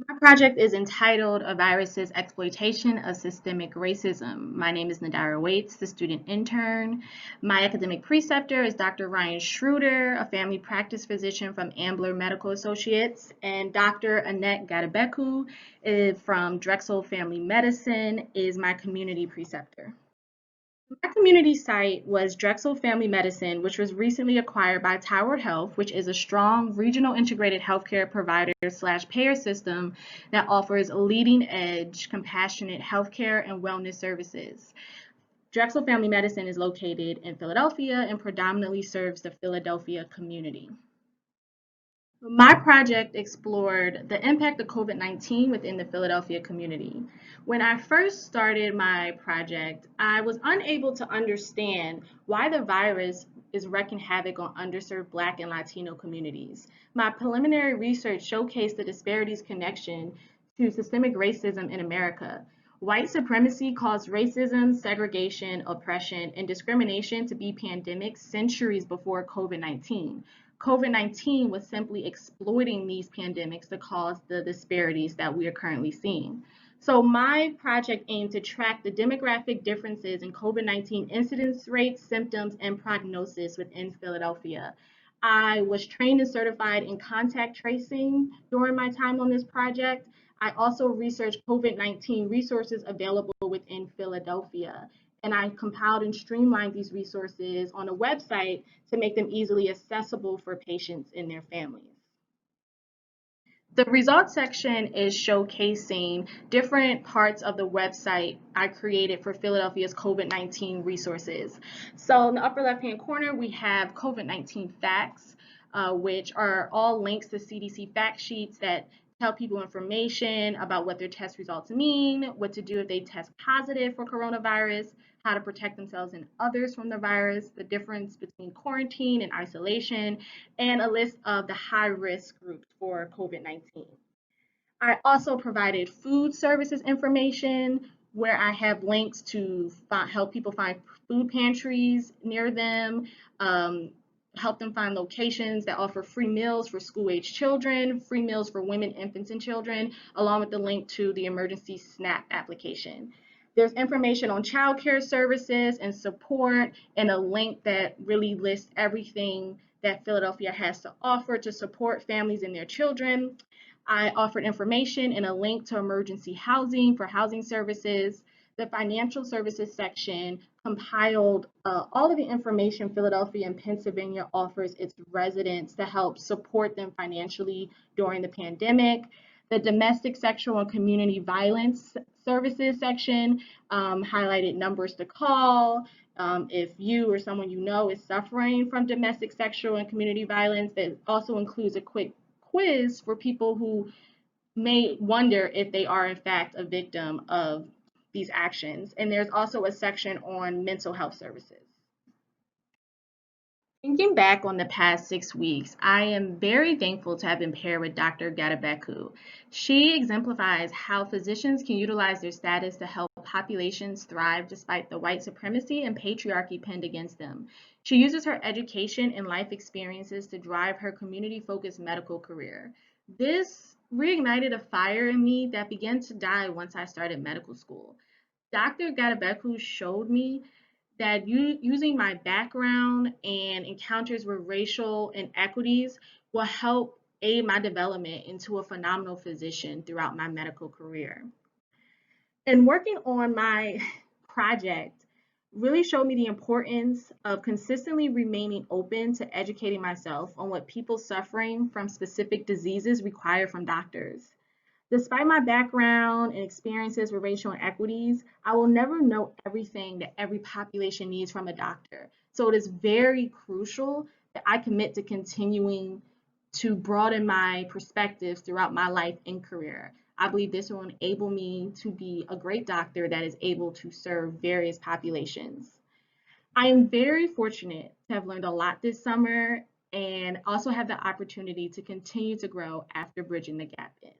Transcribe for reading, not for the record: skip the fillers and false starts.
My project is entitled A Virus's Exploitation of Systemic Racism. My name is Nadira Waits, the student intern. My academic preceptor is Dr. Ryan Schroeder, a family practice physician from Ambler Medical Associates, and Dr. Annette Gadabeku from Drexel Family Medicine is my community preceptor. My community site was Drexel Family Medicine, which was recently acquired by Tower Health, which is a strong regional integrated healthcare provider slash payer system that offers leading edge, compassionate healthcare and wellness services. Drexel Family Medicine is located in Philadelphia and predominantly serves the Philadelphia community. My project explored the impact of COVID-19 within the Philadelphia community. When I first started my project, I was unable to understand why the virus is wreaking havoc on underserved Black and Latino communities. My preliminary research showcased the disparities connection to systemic racism in America. White supremacy caused racism, segregation, oppression, and discrimination to be pandemics centuries before COVID-19. COVID-19 was simply exploiting these pandemics to cause the disparities that we are currently seeing. So my project aimed to track the demographic differences in COVID-19 incidence rates, symptoms, and prognosis within Philadelphia. I was trained and certified in contact tracing during my time on this project. I also researched COVID-19 resources available within Philadelphia, and I compiled and streamlined these resources on a website to make them easily accessible for patients and their families. The results section is showcasing different parts of the website I created for Philadelphia's COVID-19 resources. So in the upper left-hand corner, we have COVID-19 facts, which are all links to CDC fact sheets that tell people information about what their test results mean, what to do if they test positive for coronavirus, how to protect themselves and others from the virus, the difference between quarantine and isolation, and a list of the high-risk groups for COVID-19. I also provided food services information where I have links to help people find food pantries near them, help them find locations that offer free meals for school-age children, free meals for women, infants, and children, along with the link to the emergency SNAP application. There's information on childcare services and support, and a link that really lists everything that Philadelphia has to offer to support families and their children. I offered information and a link to emergency housing for housing services. The financial services section compiled all of the information Philadelphia and Pennsylvania offers its residents to help support them financially during the pandemic. The domestic, sexual, and community violence services section highlighted numbers to call. If you or someone you know is suffering from domestic, sexual, and community violence, that also includes a quick quiz for people who may wonder if they are in fact a victim of these actions. And there's also a section on mental health services. Thinking back on the past 6 weeks, I am very thankful to have been paired with Dr. Gadabeku. She exemplifies how physicians can utilize their status to help populations thrive despite the white supremacy and patriarchy pinned against them. She uses her education and life experiences to drive her community-focused medical career. This reignited a fire in me that began to die once I started medical school. Dr. Gadabeku showed me that using my background and encounters with racial inequities will help aid my development into a phenomenal physician throughout my medical career. And working on my project really showed me the importance of consistently remaining open to educating myself on what people suffering from specific diseases require from doctors. Despite my background and experiences with racial inequities, I will never know everything that every population needs from a doctor. So it is very crucial that I commit to continuing to broaden my perspectives throughout my life and career. I believe this will enable me to be a great doctor that is able to serve various populations. I am very fortunate to have learned a lot this summer and also have the opportunity to continue to grow after bridging the gap in.